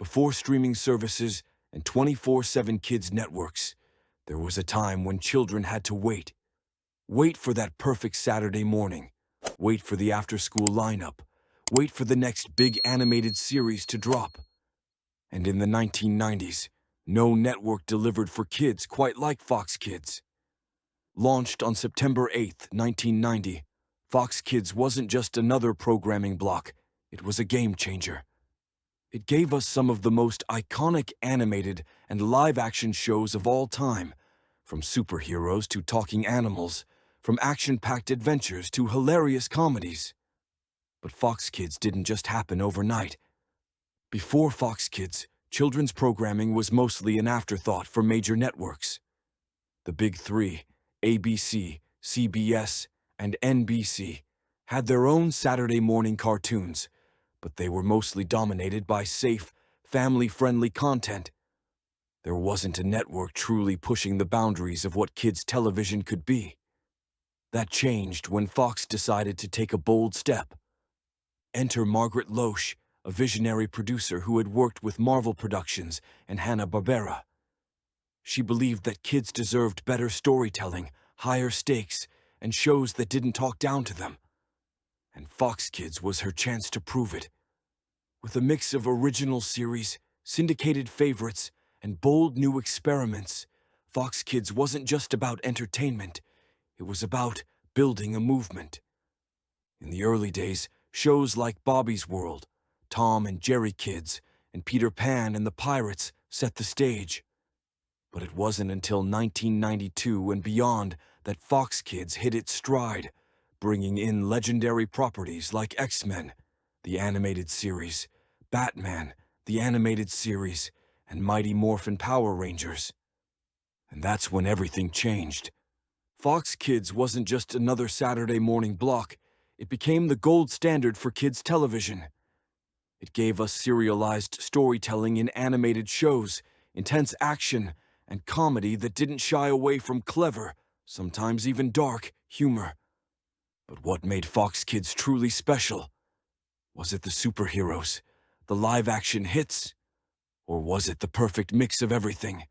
Before streaming services and 24/7 kids networks, there was a time when children had to wait. Wait for that perfect Saturday morning. Wait for the after-school lineup. Wait for the next big animated series to drop. And in the 1990s, no network delivered for kids quite like Fox Kids. Launched on September 8, 1990, Fox Kids wasn't just another programming block, it was a game changer. It gave us some of the most iconic animated and live-action shows of all time, from superheroes to talking animals, from action-packed adventures to hilarious comedies. But Fox Kids didn't just happen overnight. Before Fox Kids, children's programming was mostly an afterthought for major networks. The big three, ABC, CBS, and NBC, had their own Saturday morning cartoons, but they were mostly dominated by safe, family-friendly content. There wasn't a network truly pushing the boundaries of what kids' television could be. That changed when Fox decided to take a bold step. Enter Margaret Loesch, a visionary producer who had worked with Marvel Productions and Hanna-Barbera. She believed that kids deserved better storytelling, higher stakes, and shows that didn't talk down to them. And Fox Kids was her chance to prove it. With a mix of original series, syndicated favorites, and bold new experiments, Fox Kids wasn't just about entertainment, it was about building a movement. In the early days, shows like Bobby's World, Tom and Jerry Kids, and Peter Pan and the Pirates set the stage. But it wasn't until 1992 and beyond that Fox Kids hit its stride, bringing in legendary properties like X-Men, the animated series, Batman, the animated series, and Mighty Morphin Power Rangers. And that's when everything changed. Fox Kids wasn't just another Saturday morning block, it became the gold standard for kids' television. It gave us serialized storytelling in animated shows, intense action, and comedy that didn't shy away from clever, sometimes even dark, humor. But what made Fox Kids truly special? Was it the superheroes, the live-action hits, or was it the perfect mix of everything?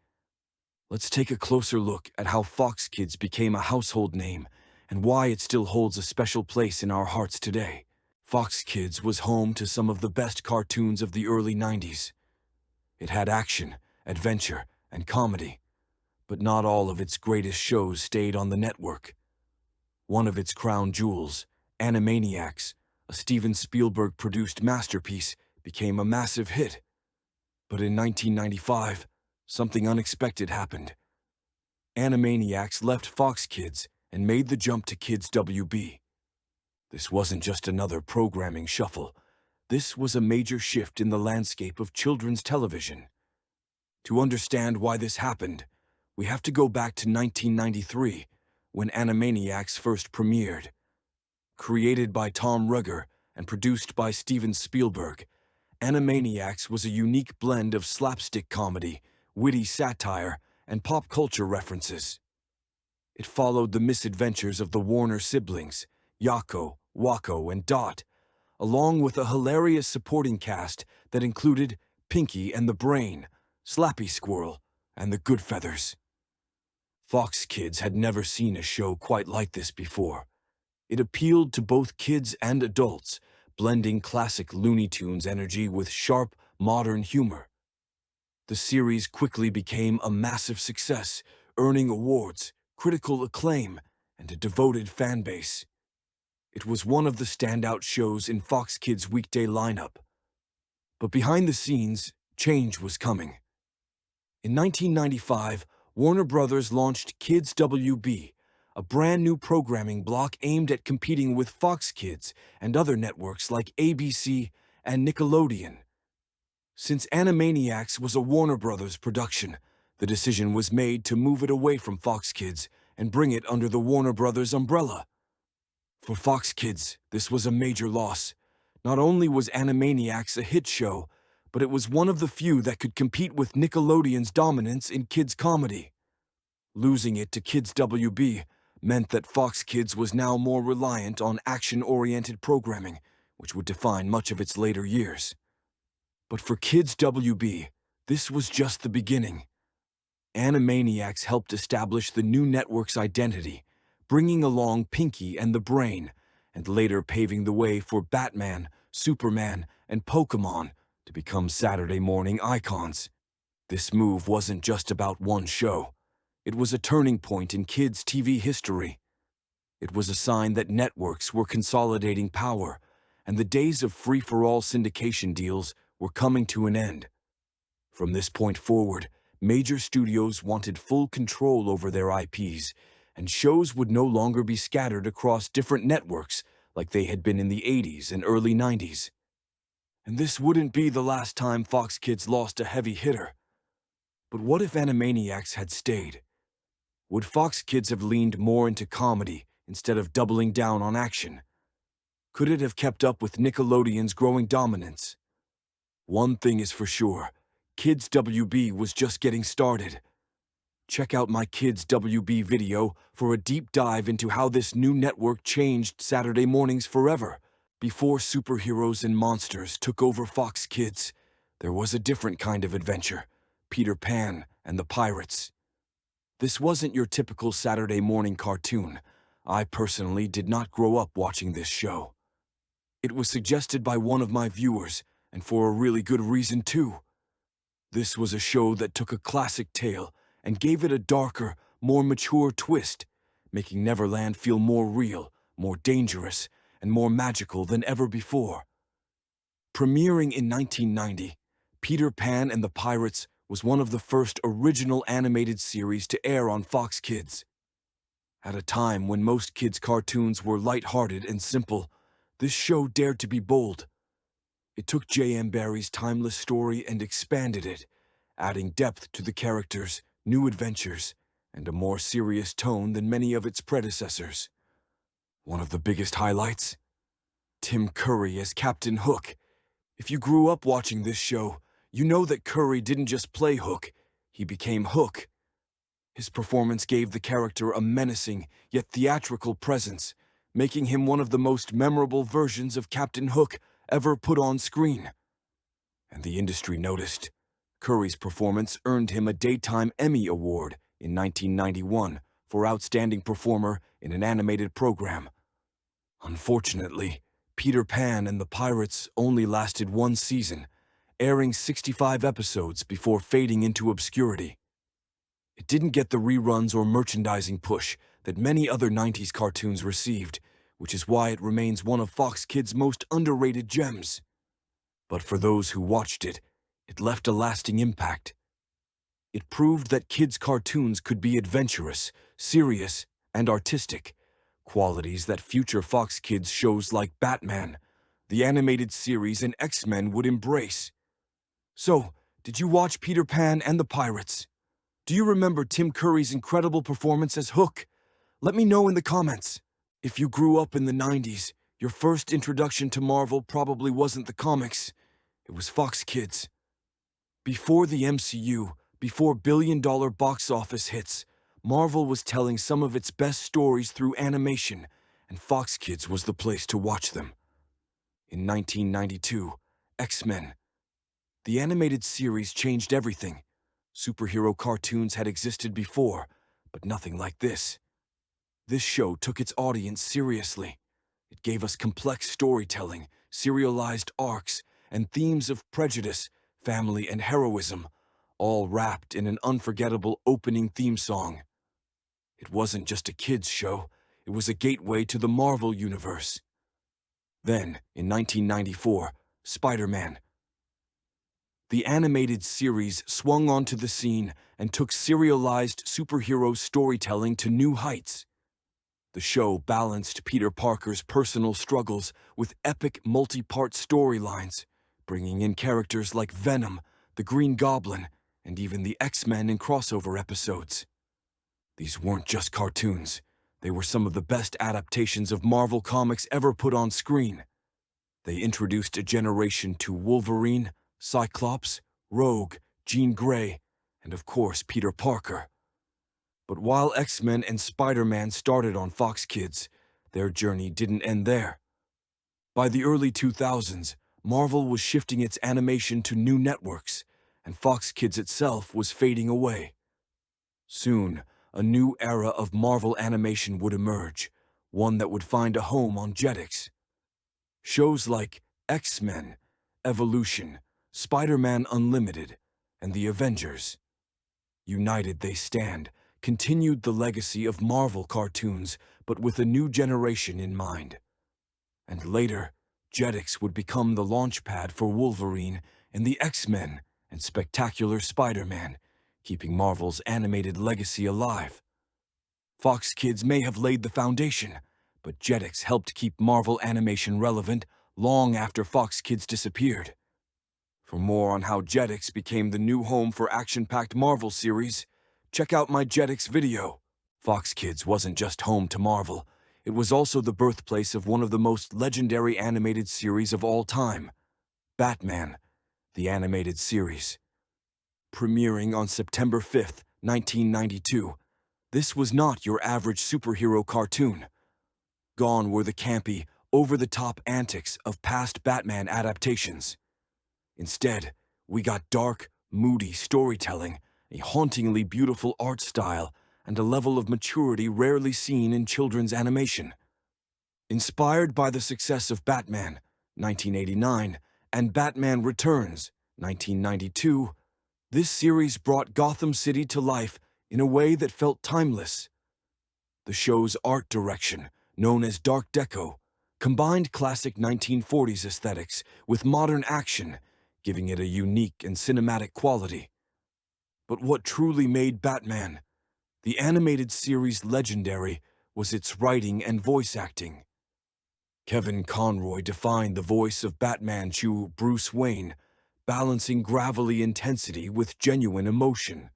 Let's take a closer look at how Fox Kids became a household name and why it still holds a special place in our hearts today. Fox Kids was home to some of the best cartoons of the early 90s. It had action, adventure, and comedy, but not all of its greatest shows stayed on the network. One of its crown jewels, Animaniacs, a Steven Spielberg-produced masterpiece, became a massive hit. But in 1995, something unexpected happened. Animaniacs left Fox Kids and made the jump to Kids WB. This wasn't just another programming shuffle. This was a major shift in the landscape of children's television. To understand why this happened, we have to go back to 1993, when Animaniacs first premiered. Created by Tom Ruegger and produced by Steven Spielberg, Animaniacs was a unique blend of slapstick comedy, witty satire, and pop culture references. It followed the misadventures of the Warner siblings, Yakko, Wakko, and Dot, along with a hilarious supporting cast that included Pinky and the Brain, Slappy Squirrel, and the Goodfeathers. Fox Kids had never seen a show quite like this before. It appealed to both kids and adults, blending classic Looney Tunes energy with sharp, modern humor. The series quickly became a massive success, earning awards, critical acclaim, and a devoted fan base. It was one of the standout shows in Fox Kids' weekday lineup. But behind the scenes, change was coming. In 1995, Warner Brothers launched Kids WB, a brand new programming block aimed at competing with Fox Kids and other networks like ABC and Nickelodeon. Since Animaniacs was a Warner Brothers production, the decision was made to move it away from Fox Kids and bring it under the Warner Brothers umbrella. For Fox Kids, this was a major loss. Not only was Animaniacs a hit show, but it was one of the few that could compete with Nickelodeon's dominance in kids' comedy. Losing it to Kids WB meant that Fox Kids was now more reliant on action-oriented programming, which would define much of its later years. But for Kids WB, this was just the beginning. Animaniacs helped establish the new network's identity, bringing along Pinky and the Brain, and later paving the way for Batman, Superman, and Pokemon to become Saturday morning icons. This move wasn't just about one show. It was a turning point in kids' TV history. It was a sign that networks were consolidating power, and the days of free-for-all syndication deals were coming to an end. From this point forward, major studios wanted full control over their IPs, and shows would no longer be scattered across different networks like they had been in the 80s and early 90s. And this wouldn't be the last time Fox Kids lost a heavy hitter. But what if Animaniacs had stayed? Would Fox Kids have leaned more into comedy instead of doubling down on action? Could it have kept up with Nickelodeon's growing dominance? One thing is for sure, Kids WB was just getting started. Check out my Kids WB video for a deep dive into how this new network changed Saturday mornings forever. Before superheroes and monsters took over Fox Kids, there was a different kind of adventure, Peter Pan and the Pirates. This wasn't your typical Saturday morning cartoon. I personally did not grow up watching this show. It was suggested by one of my viewers, and for a really good reason too. This was a show that took a classic tale and gave it a darker, more mature twist, making Neverland feel more real, more dangerous, and more magical than ever before. Premiering in 1990, Peter Pan and the Pirates was one of the first original animated series to air on Fox Kids. At a time when most kids' cartoons were lighthearted and simple, this show dared to be bold. It took J.M. Barrie's timeless story and expanded it, adding depth to the characters, new adventures, and a more serious tone than many of its predecessors. One of the biggest highlights? Tim Curry as Captain Hook. If you grew up watching this show, you know that Curry didn't just play Hook, he became Hook. His performance gave the character a menacing yet theatrical presence, making him one of the most memorable versions of Captain Hook ever put on screen. And the industry noticed. Curry's performance earned him a Daytime Emmy Award in 1991 for Outstanding Performer in an Animated Program. Unfortunately, Peter Pan and the Pirates only lasted one season, airing 65 episodes before fading into obscurity. It didn't get the reruns or merchandising push that many other 90s cartoons received, which is why it remains one of Fox Kids' most underrated gems. But for those who watched it, it left a lasting impact. It proved that kids' cartoons could be adventurous, serious, and artistic, qualities that future Fox Kids shows like Batman, the animated series, and X-Men would embrace. So, did you watch Peter Pan and the Pirates? Do you remember Tim Curry's incredible performance as Hook? Let me know in the comments. If you grew up in the 90s, your first introduction to Marvel probably wasn't the comics. It was Fox Kids. Before the MCU, before billion-dollar box office hits, Marvel was telling some of its best stories through animation, and Fox Kids was the place to watch them. In 1992, X-Men. The animated series changed everything. Superhero cartoons had existed before, but nothing like this. This show took its audience seriously. It gave us complex storytelling, serialized arcs, and themes of prejudice, family, and heroism, all wrapped in an unforgettable opening theme song. It wasn't just a kids' show, it was a gateway to the Marvel Universe. Then, in 1994, Spider-Man. The animated series swung onto the scene and took serialized superhero storytelling to new heights. The show balanced Peter Parker's personal struggles with epic multi-part storylines, bringing in characters like Venom, the Green Goblin, and even the X-Men in crossover episodes. These weren't just cartoons. They were some of the best adaptations of Marvel Comics ever put on screen. They introduced a generation to Wolverine, Cyclops, Rogue, Jean Grey, and of course Peter Parker. But while X-Men and Spider-Man started on Fox Kids, their journey didn't end there. By the early 2000s, Marvel was shifting its animation to new networks, and Fox Kids itself was fading away. Soon, a new era of Marvel animation would emerge, one that would find a home on Jetix. Shows like X-Men, Evolution, Spider-Man Unlimited, and The Avengers. United They Stand continued the legacy of Marvel cartoons, but with a new generation in mind. And later, Jetix would become the launchpad for Wolverine and the X-Men and Spectacular Spider-Man, keeping Marvel's animated legacy alive. Fox Kids may have laid the foundation, but Jetix helped keep Marvel animation relevant long after Fox Kids disappeared. For more on how Jetix became the new home for action-packed Marvel series, check out my Jetix video. Fox Kids wasn't just home to Marvel, it was also the birthplace of one of the most legendary animated series of all time, Batman, the animated series. Premiering on September 5th, 1992, this was not your average superhero cartoon. Gone were the campy, over-the-top antics of past Batman adaptations. Instead, we got dark, moody storytelling, a hauntingly beautiful art style, and a level of maturity rarely seen in children's animation. Inspired by the success of Batman, 1989, and Batman Returns, 1992, this series brought Gotham City to life in a way that felt timeless. The show's art direction, known as Dark Deco, combined classic 1940s aesthetics with modern action, giving it a unique and cinematic quality. But what truly made Batman, the animated series, legendary was its writing and voice acting. Kevin Conroy defined the voice of Batman to Bruce Wayne, balancing gravelly intensity with genuine emotion.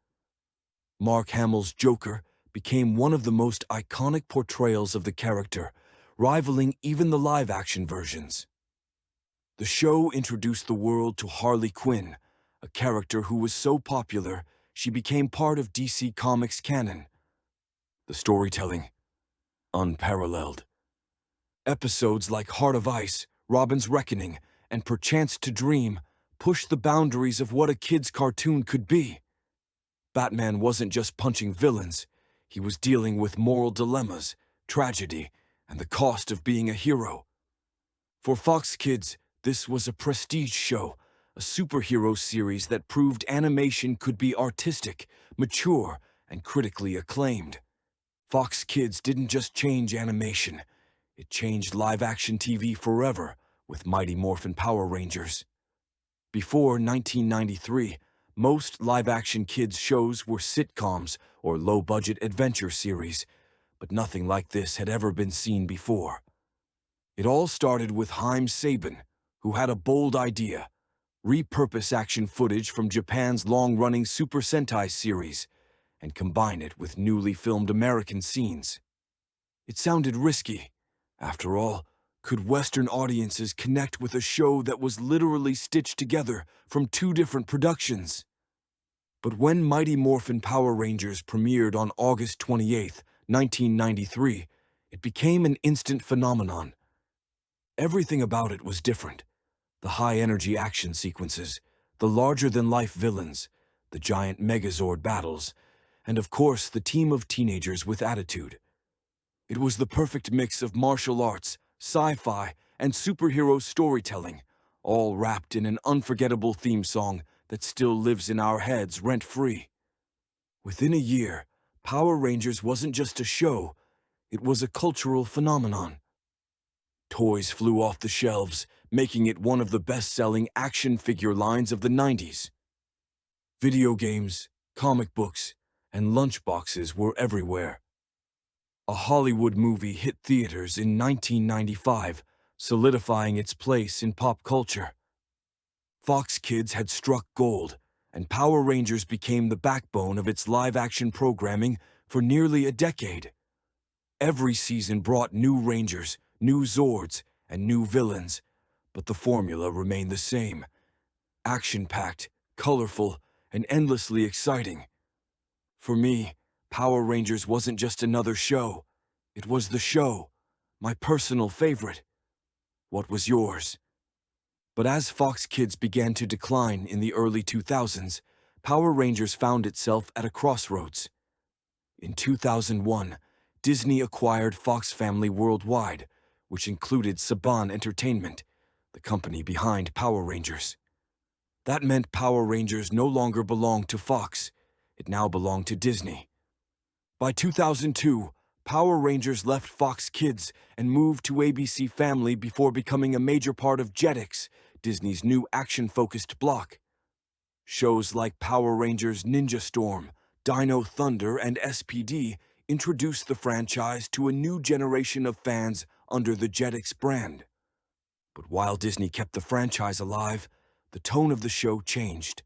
Mark Hamill's Joker became one of the most iconic portrayals of the character, rivaling even the live-action versions. The show introduced the world to Harley Quinn, a character who was so popular she became part of DC Comics canon. The storytelling, unparalleled. Episodes like Heart of Ice, Robin's Reckoning, and Perchance to Dream pushed the boundaries of what a kid's cartoon could be. Batman wasn't just punching villains, he was dealing with moral dilemmas, tragedy, and the cost of being a hero. For Fox Kids, this was a prestige show, a superhero series that proved animation could be artistic, mature, and critically acclaimed. Fox Kids didn't just change animation, it changed live-action TV forever with Mighty Morphin Power Rangers. Before 1993, most live-action kids' shows were sitcoms or low-budget adventure series, but nothing like this had ever been seen before. It all started with Saban, who had a bold idea: repurpose action footage from Japan's long-running Super Sentai series and combine it with newly filmed American scenes. It sounded risky. After all, could Western audiences connect with a show that was literally stitched together from two different productions? But when Mighty Morphin Power Rangers premiered on August 28, 1993, it became an instant phenomenon. Everything about it was different. The high-energy action sequences, the larger-than-life villains, the giant Megazord battles, and of course the team of teenagers with attitude. It was the perfect mix of martial arts, sci-fi, and superhero storytelling, all wrapped in an unforgettable theme song that still lives in our heads rent-free. Within a year, Power Rangers wasn't just a show, it was a cultural phenomenon. Toys flew off the shelves, making it one of the best-selling action figure lines of the 90s. Video games, comic books, and lunchboxes were everywhere. A Hollywood movie hit theaters in 1995, solidifying its place in pop culture. Fox Kids had struck gold, and Power Rangers became the backbone of its live-action programming for nearly a decade. Every season brought new Rangers, new Zords, and new villains, but the formula remained the same: action-packed, colorful, and endlessly exciting. For me, Power Rangers wasn't just another show. It was the show, my personal favorite. What was yours? But as Fox Kids began to decline in the early 2000s, Power Rangers found itself at a crossroads. In 2001, Disney acquired Fox Family Worldwide, which included Saban Entertainment, the company behind Power Rangers. That meant Power Rangers no longer belonged to Fox. It now belonged to Disney. By 2002, Power Rangers left Fox Kids and moved to ABC Family before becoming a major part of Jetix, Disney's new action-focused block. Shows like Power Rangers Ninja Storm, Dino Thunder, and SPD introduced the franchise to a new generation of fans under the Jetix brand. But while Disney kept the franchise alive, the tone of the show changed.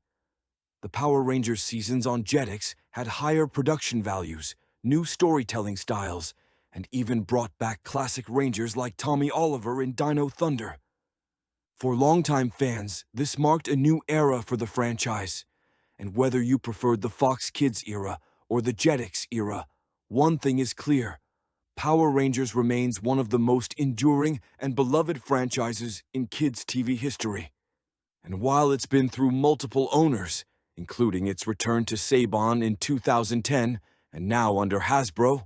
The Power Rangers seasons on Jetix had higher production values, new storytelling styles, and even brought back classic Rangers like Tommy Oliver in Dino Thunder. For longtime fans, this marked a new era for the franchise. And whether you preferred the Fox Kids era or the Jetix era, one thing is clear: Power Rangers remains one of the most enduring and beloved franchises in kids' TV history. And while it's been through multiple owners, including its return to Saban in 2010 and now under Hasbro,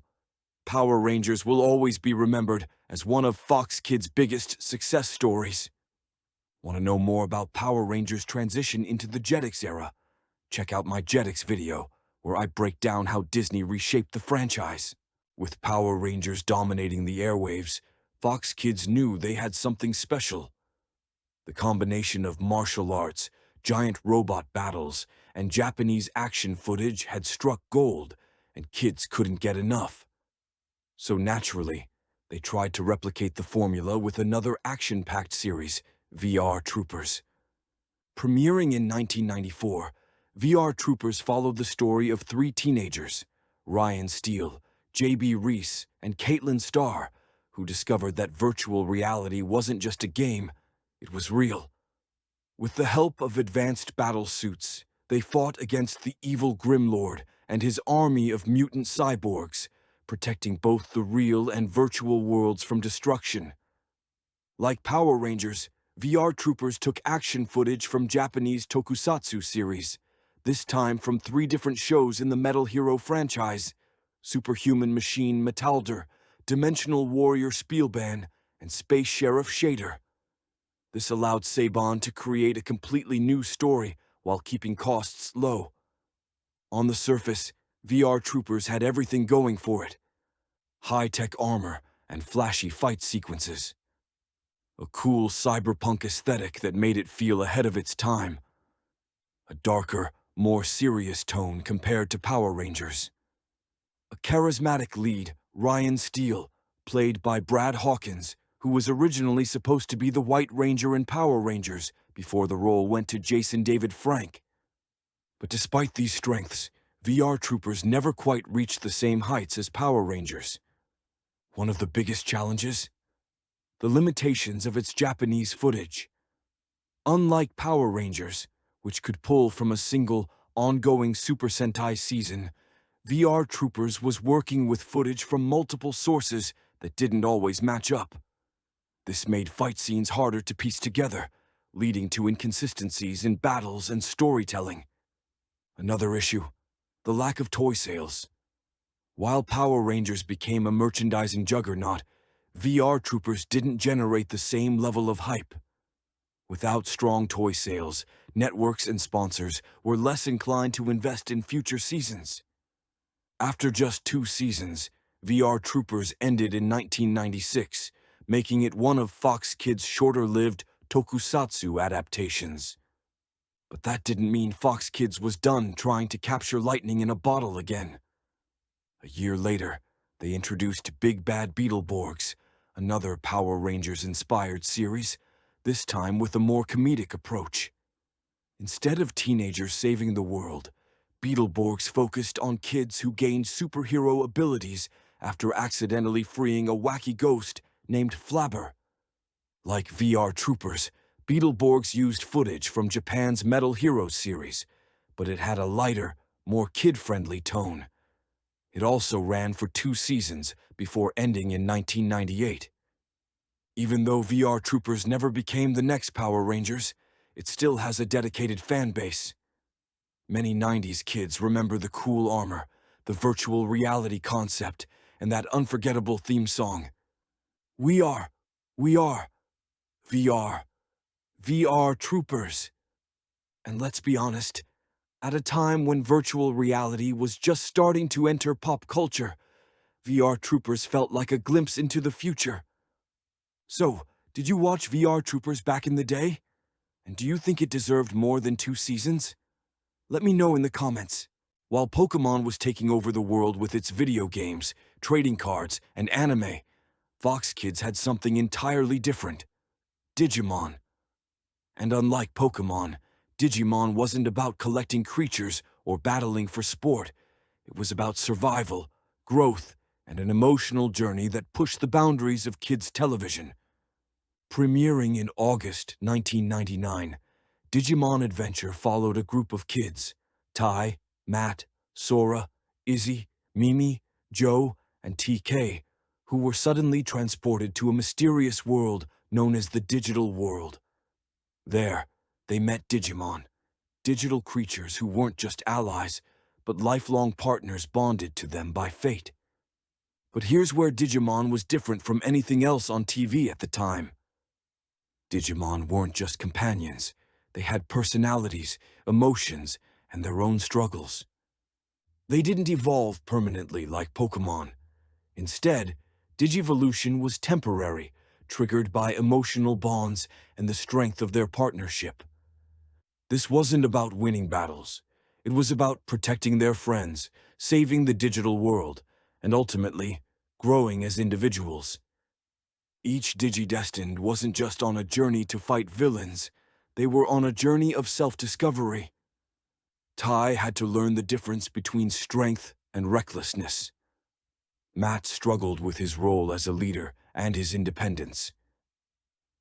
Power Rangers will always be remembered as one of Fox Kids' biggest success stories. Want to know more about Power Rangers' transition into the Jetix era? Check out my Jetix video, where I break down how Disney reshaped the franchise. With Power Rangers dominating the airwaves, Fox Kids knew they had something special. The combination of martial arts, giant robot battles, and Japanese action footage had struck gold, and kids couldn't get enough. So naturally, they tried to replicate the formula with another action-packed series, VR Troopers. Premiering in 1994, VR Troopers followed the story of three teenagers, Ryan Steele, J.B. Reese, and Caitlin Starr, who discovered that virtual reality wasn't just a game, it was real. With the help of advanced battle suits, they fought against the evil Grimlord and his army of mutant cyborgs, protecting both the real and virtual worlds from destruction. Like Power Rangers, VR Troopers took action footage from Japanese Tokusatsu series, this time from 3 different shows in the Metal Hero franchise: Superhuman Machine Metalder, Dimensional Warrior Spielban, and Space Sheriff Shader. This allowed Saban to create a completely new story while keeping costs low. On the surface, VR Troopers had everything going for it: high-tech armor and flashy fight sequences. A cool cyberpunk aesthetic that made it feel ahead of its time. A darker, more serious tone compared to Power Rangers. A charismatic lead, Ryan Steele, played by Brad Hawkins, who was originally supposed to be the White Ranger in Power Rangers before the role went to Jason David Frank. But despite these strengths, VR Troopers never quite reached the same heights as Power Rangers. One of the biggest challenges? The limitations of its Japanese footage. Unlike Power Rangers, which could pull from a single, ongoing Super Sentai season, VR Troopers was working with footage from multiple sources that didn't always match up. This made fight scenes harder to piece together, leading to inconsistencies in battles and storytelling. Another issue: the lack of toy sales. While Power Rangers became a merchandising juggernaut, VR Troopers didn't generate the same level of hype. Without strong toy sales, networks and sponsors were less inclined to invest in future seasons. After just 2 seasons, VR Troopers ended in 1996, making it one of Fox Kids' shorter-lived Tokusatsu adaptations. But that didn't mean Fox Kids was done trying to capture lightning in a bottle again. A year later, they introduced Big Bad Beetleborgs, another Power Rangers-inspired series, this time with a more comedic approach. Instead of teenagers saving the world, Beetleborgs focused on kids who gained superhero abilities after accidentally freeing a wacky ghost named Flabber. Like VR Troopers, Beetleborgs used footage from Japan's Metal Heroes series, but it had a lighter, more kid-friendly tone. It also ran for 2 seasons before ending in 1998. Even though VR Troopers never became the next Power Rangers, it still has a dedicated fan base. Many 90s kids remember the cool armor, the virtual reality concept, and that unforgettable theme song. We are, we are, VR, VR Troopers. And let's be honest, at a time when virtual reality was just starting to enter pop culture, VR Troopers felt like a glimpse into the future. So, did you watch VR Troopers back in the day? And do you think it deserved more than 2 seasons? Let me know in the comments. While Pokemon was taking over the world with its video games, trading cards, and anime, Fox Kids had something entirely different: Digimon. And unlike Pokemon, Digimon wasn't about collecting creatures or battling for sport. It was about survival, growth, and an emotional journey that pushed the boundaries of kids' television. Premiering in August 1999, Digimon Adventure followed a group of kids: Tai, Matt, Sora, Izzy, Mimi, Joe, and TK, who were suddenly transported to a mysterious world known as the digital world. There, they met Digimon, digital creatures who weren't just allies, but lifelong partners bonded to them by fate. But here's where Digimon was different from anything else on TV at the time. Digimon weren't just companions. They had personalities, emotions, and their own struggles. They didn't evolve permanently like Pokemon. Instead, Digivolution was temporary, triggered by emotional bonds and the strength of their partnership. This wasn't about winning battles. It was about protecting their friends, saving the digital world, and ultimately, growing as individuals. Each Digidestined wasn't just on a journey to fight villains. They were on a journey of self-discovery. Tai had to learn the difference between strength and recklessness. Matt struggled with his role as a leader and his independence.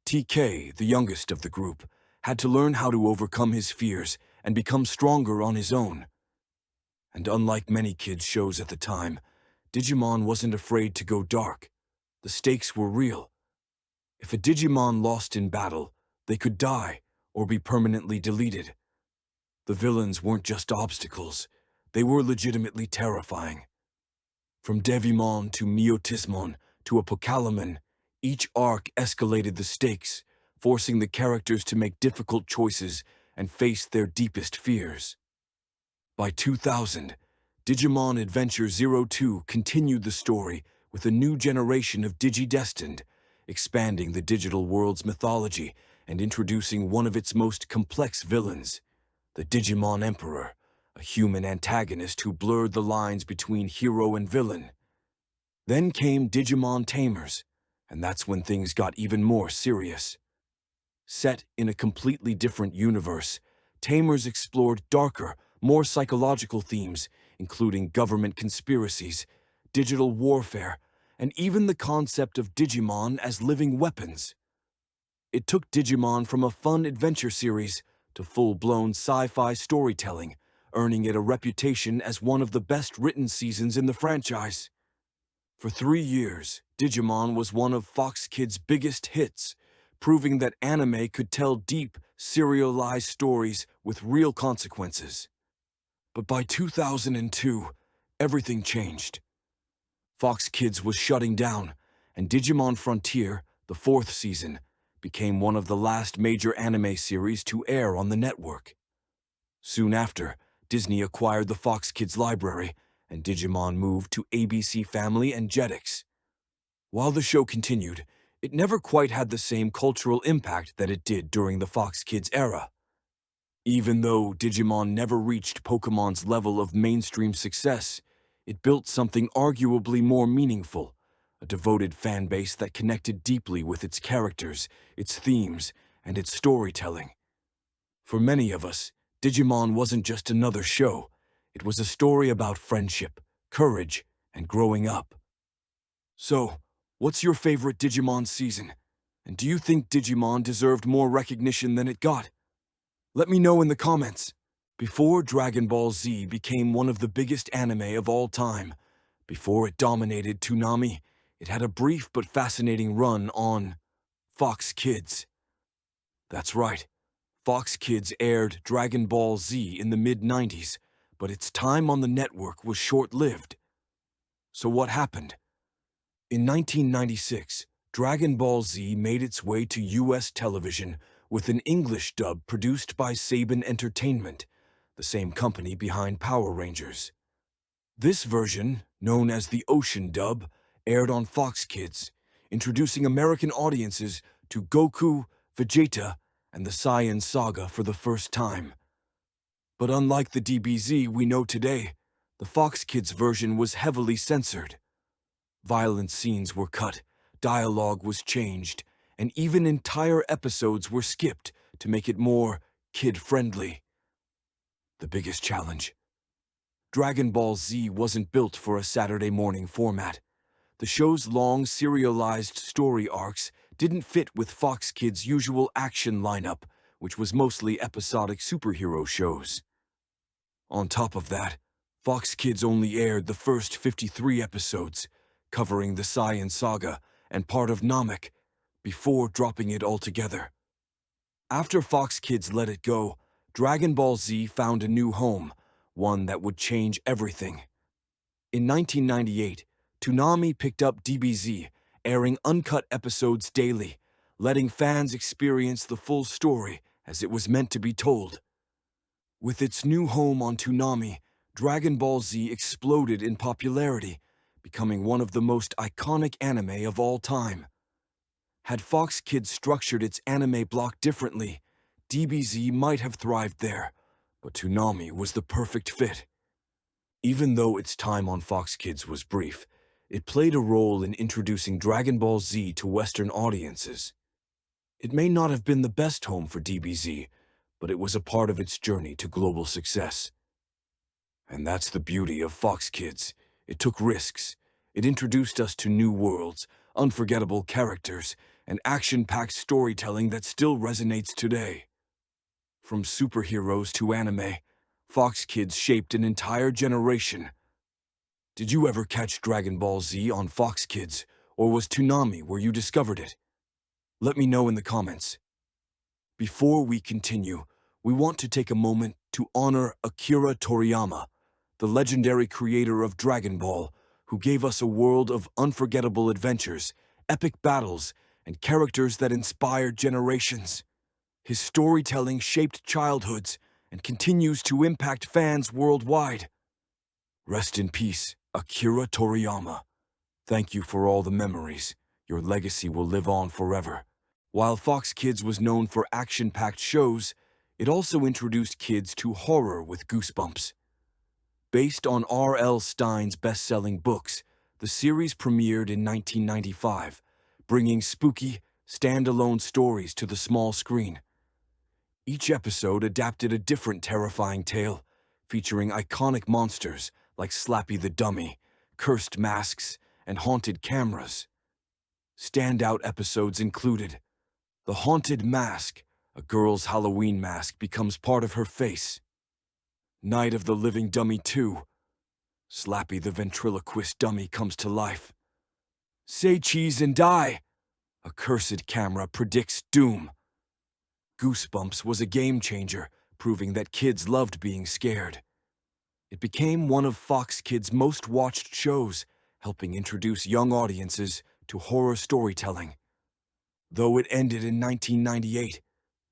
TK, the youngest of the group, had to learn how to overcome his fears and become stronger on his own. And unlike many kids' shows at the time, Digimon wasn't afraid to go dark. The stakes were real. If a Digimon lost in battle, they could die or be permanently deleted. The villains weren't just obstacles. They were legitimately terrifying. From Devimon to Miotismon to Apokalaman, each arc escalated the stakes, forcing the characters to make difficult choices and face their deepest fears. By 2000, Digimon Adventure 02 continued the story with a new generation of Digidestined, expanding the digital world's mythology and introducing one of its most complex villains, the Digimon Emperor, a human antagonist who blurred the lines between hero and villain. Then came Digimon Tamers, and that's when things got even more serious. Set in a completely different universe, Tamers explored darker, more psychological themes, including government conspiracies, digital warfare, and even the concept of Digimon as living weapons. It took Digimon from a fun adventure series to full-blown sci-fi storytelling, earning it a reputation as one of the best-written seasons in the franchise. For 3 years, Digimon was one of Fox Kids' biggest hits, proving that anime could tell deep, serialized stories with real consequences. But by 2002, everything changed. Fox Kids was shutting down, and Digimon Frontier, the 4th season, became one of the last major anime series to air on the network. Soon after, Disney acquired the Fox Kids library, and Digimon moved to ABC Family and Jetix. While the show continued, it never quite had the same cultural impact that it did during the Fox Kids era. Even though Digimon never reached Pokemon's level of mainstream success, it built something arguably more meaningful, a devoted fan base that connected deeply with its characters, its themes, and its storytelling. For many of us, Digimon wasn't just another show. It was a story about friendship, courage, and growing up. So, what's your favorite Digimon season? And do you think Digimon deserved more recognition than it got? Let me know in the comments. Before Dragon Ball Z became one of the biggest anime of all time, before it dominated Toonami, it had a brief but fascinating run on Fox Kids. That's right, Fox Kids aired Dragon Ball Z in the mid-90s, but its time on the network was short-lived. So what happened? In 1996, Dragon Ball Z made its way to US television with an English dub produced by Saban Entertainment, the same company behind Power Rangers. This version, known as the Ocean dub, aired on Fox Kids, introducing American audiences to Goku, Vegeta, and the Saiyan saga for the first time. But unlike the DBZ we know today, the Fox Kids version was heavily censored. Violent scenes were cut, dialogue was changed, and even entire episodes were skipped to make it more kid-friendly. The biggest challenge: Dragon Ball Z wasn't built for a Saturday morning format. The show's long, serialized story arcs didn't fit with Fox Kids' usual action lineup, which was mostly episodic superhero shows. On top of that, Fox Kids only aired the first 53 episodes, covering the Saiyan saga and part of Namek, before dropping it altogether. After Fox Kids let it go, Dragon Ball Z found a new home, one that would change everything. In 1998, Toonami picked up DBZ, airing uncut episodes daily, letting fans experience the full story as it was meant to be told. With its new home on Toonami, Dragon Ball Z exploded in popularity, becoming one of the most iconic anime of all time. Had Fox Kids structured its anime block differently, DBZ might have thrived there, but Toonami was the perfect fit. Even though its time on Fox Kids was brief, it played a role in introducing Dragon Ball Z to Western audiences. It may not have been the best home for DBZ, but it was a part of its journey to global success. And that's the beauty of Fox Kids. It took risks. It introduced us to new worlds, unforgettable characters, and action-packed storytelling that still resonates today. From superheroes to anime, Fox Kids shaped an entire generation. Did you ever catch Dragon Ball Z on Fox Kids, or was Toonami where you discovered it? Let me know in the comments. Before we continue, we want to take a moment to honor Akira Toriyama, the legendary creator of Dragon Ball, who gave us a world of unforgettable adventures, epic battles, and characters that inspired generations. His storytelling shaped childhoods and continues to impact fans worldwide. Rest in peace, Akira Toriyama. Thank you for all the memories. Your legacy will live on forever. While Fox Kids was known for action-packed shows, it also introduced kids to horror with Goosebumps. Based on R.L. Stine's best-selling books, the series premiered in 1995, bringing spooky, standalone stories to the small screen. Each episode adapted a different terrifying tale, featuring iconic monsters like Slappy the Dummy, cursed masks, and haunted cameras. Standout episodes included The Haunted Mask, a girl's Halloween mask becomes part of her face. Night of the Living Dummy 2, Slappy the ventriloquist dummy comes to life. Say cheese and die, a cursed camera predicts doom. Goosebumps was a game-changer, proving that kids loved being scared. It became one of Fox Kids' most-watched shows, helping introduce young audiences to horror storytelling. Though it ended in 1998,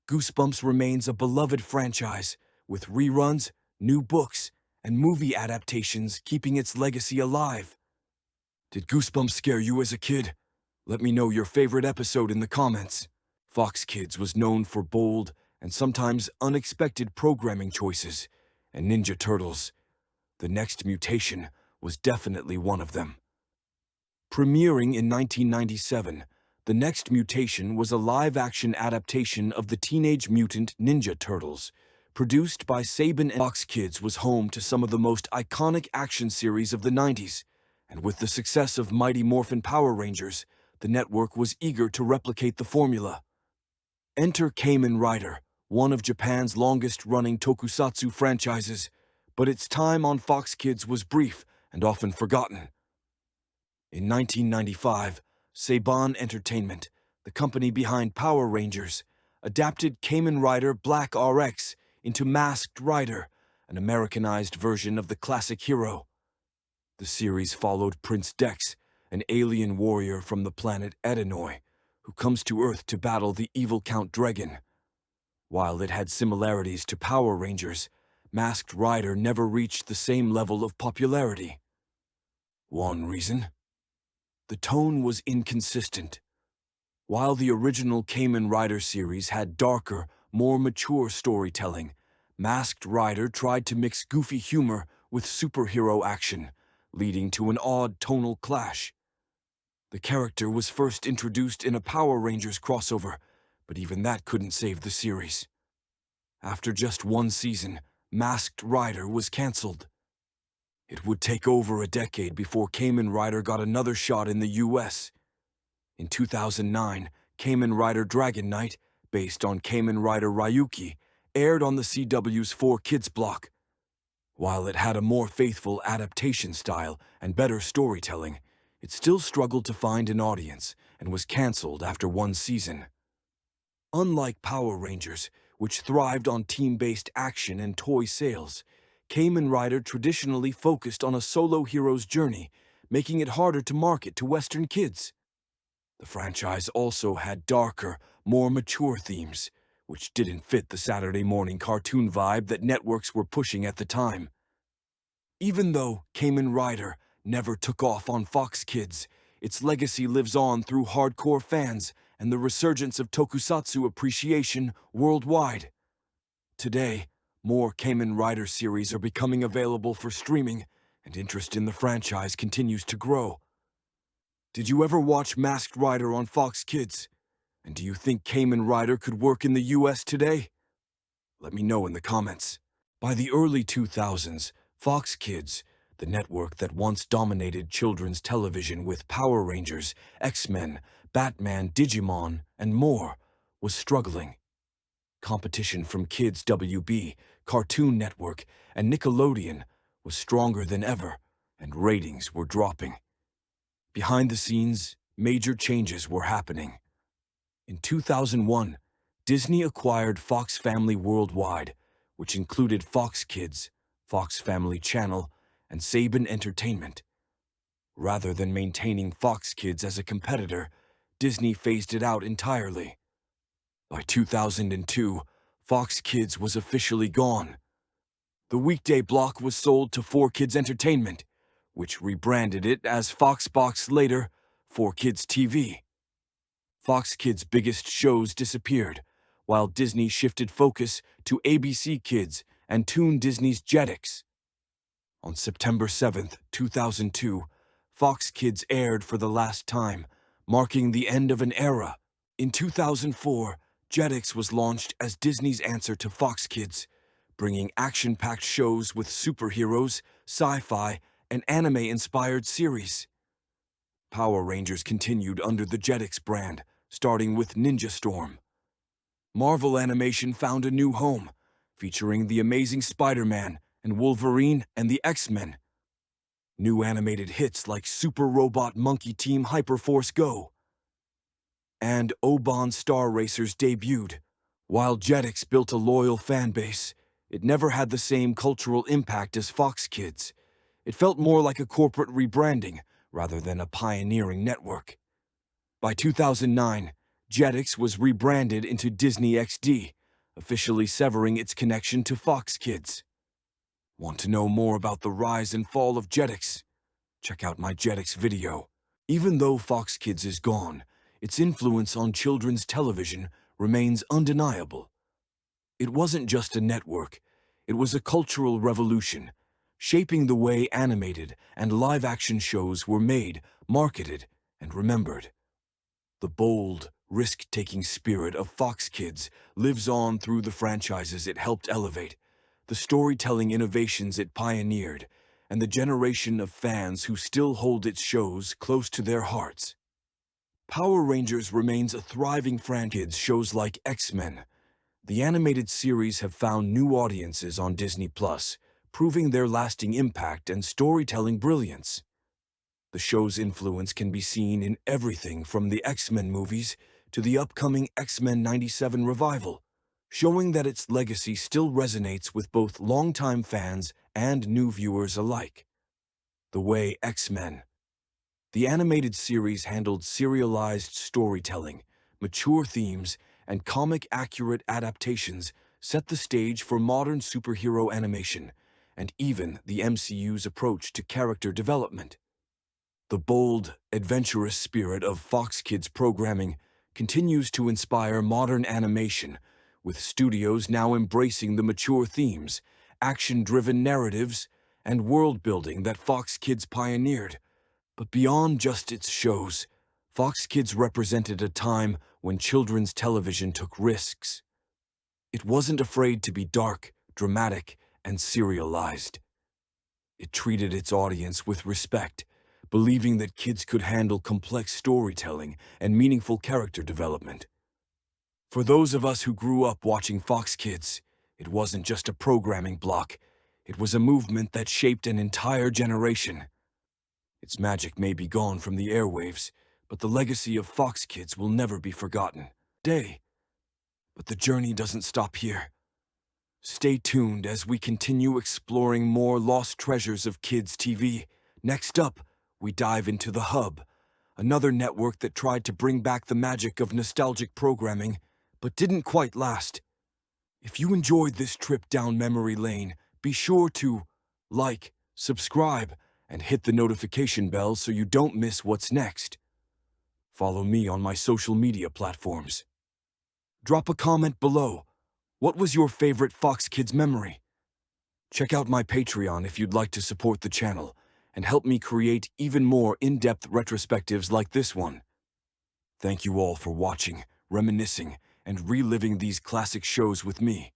Goosebumps remains a beloved franchise, with reruns, new books, and movie adaptations keeping its legacy alive. Did Goosebumps scare you as a kid? Let me know your favorite episode in the comments. Fox Kids was known for bold and sometimes unexpected programming choices, and Ninja Turtles: The Next Mutation was definitely one of them. Premiering in 1997, The Next Mutation was a live-action adaptation of the Teenage Mutant Ninja Turtles. Produced by Saban, Fox Kids was home to some of the most iconic action series of the 90s, and with the success of Mighty Morphin Power Rangers, the network was eager to replicate the formula. Enter Kamen Rider, one of Japan's longest-running Tokusatsu franchises, but its time on Fox Kids was brief and often forgotten. In 1995, Saban Entertainment, the company behind Power Rangers, adapted Kamen Rider Black RX into Masked Rider, an Americanized version of the classic hero. The series followed Prince Dex, an alien warrior from the planet Edenoi, who comes to Earth to battle the evil Count Dragon. While it had similarities to Power Rangers, Masked Rider never reached the same level of popularity. One reason? The tone was inconsistent. While the original Kamen Rider series had darker, more mature storytelling, Masked Rider tried to mix goofy humor with superhero action, leading to an odd tonal clash. The character was first introduced in a Power Rangers crossover, but even that couldn't save the series. After just one season, Masked Rider was cancelled. It would take over a decade before Kamen Rider got another shot in the US. In 2009, Kamen Rider Dragon Knight, based on Kamen Rider Ryuki, aired on the CW's 4Kids block. While it had a more faithful adaptation style and better storytelling, it still struggled to find an audience and was cancelled after one season. Unlike Power Rangers, which thrived on team-based action and toy sales, Kamen Rider traditionally focused on a solo hero's journey, making it harder to market to Western kids. The franchise also had darker, more mature themes, which didn't fit the Saturday morning cartoon vibe that networks were pushing at the time. Even though Kamen Rider never took off on Fox Kids, its legacy lives on through hardcore fans and the resurgence of Tokusatsu appreciation worldwide. Today, more Kamen Rider series are becoming available for streaming, and interest in the franchise continues to grow. Did you ever watch Masked Rider on Fox Kids? And do you think Kamen Rider could work in the US today? Let me know in the comments. By the early 2000s, Fox Kids, the network that once dominated children's television with Power Rangers, X-Men, Batman, Digimon, and more, was struggling. Competition from Kids WB, Cartoon Network, and Nickelodeon was stronger than ever, and ratings were dropping. Behind the scenes, major changes were happening. In 2001, Disney acquired Fox Family Worldwide, which included Fox Kids, Fox Family Channel, and Saban Entertainment. Rather than maintaining Fox Kids as a competitor, Disney phased it out entirely. By 2002, Fox Kids was officially gone. The weekday block was sold to 4Kids Entertainment, which rebranded it as Fox Box later, 4Kids TV. Fox Kids' biggest shows disappeared, while Disney shifted focus to ABC Kids and Toon Disney's Jetix. On September 7, 2002, Fox Kids aired for the last time, marking the end of an era. In 2004, Jetix was launched as Disney's answer to Fox Kids, bringing action-packed shows with superheroes, sci-fi, and anime-inspired series. Power Rangers continued under the Jetix brand, starting with Ninja Storm. Marvel Animation found a new home, featuring The Amazing Spider-Man and Wolverine and the X-Men. New animated hits like Super Robot Monkey Team Hyperforce Go and Oban Star Racers debuted. While Jetix built a loyal fan base, it never had the same cultural impact as Fox Kids. It felt more like a corporate rebranding rather than a pioneering network. By 2009, Jetix was rebranded into Disney XD, officially severing its connection to Fox Kids. Want to know more about the rise and fall of Jetix? Check out my Jetix video. Even though Fox Kids is gone, its influence on children's television remains undeniable. It wasn't just a network, it was a cultural revolution, shaping the way animated and live-action shows were made, marketed, and remembered. The bold, risk-taking spirit of Fox Kids lives on through the franchises it helped elevate, the storytelling innovations it pioneered, and the generation of fans who still hold its shows close to their hearts. Power Rangers remains a thriving franchise. Shows like X-Men, the animated series, have found new audiences on Disney+, proving their lasting impact and storytelling brilliance. The show's influence can be seen in everything from the X-Men movies to the upcoming X-Men '97 revival, showing that its legacy still resonates with both longtime fans and new viewers alike. The way X-Men. The animated series handled serialized storytelling, mature themes, and comic-accurate adaptations set the stage for modern superhero animation, and even the MCU's approach to character development. The bold, adventurous spirit of Fox Kids programming continues to inspire modern animation, with studios now embracing the mature themes, action-driven narratives, and world-building that Fox Kids pioneered. But beyond just its shows, Fox Kids represented a time when children's television took risks. It wasn't afraid to be dark, dramatic, and serialized. It treated its audience with respect, believing that kids could handle complex storytelling and meaningful character development. For those of us who grew up watching Fox Kids, it wasn't just a programming block, it was a movement that shaped an entire generation. Its magic may be gone from the airwaves, but the legacy of Fox Kids will never be forgotten. But the journey doesn't stop here. Stay tuned as we continue exploring more lost treasures of kids' TV. Next up, we dive into The Hub, another network that tried to bring back the magic of nostalgic programming, but didn't quite last. If you enjoyed this trip down memory lane, be sure to like, subscribe, and hit the notification bell so you don't miss what's next. Follow me on my social media platforms. Drop a comment below. What was your favorite Fox Kids memory? Check out my Patreon if you'd like to support the channel and help me create even more in-depth retrospectives like this one. Thank you all for watching, reminiscing, and reliving these classic shows with me.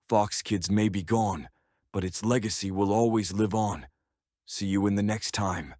Fox Kids may be gone, but its legacy will always live on. See you in the next time.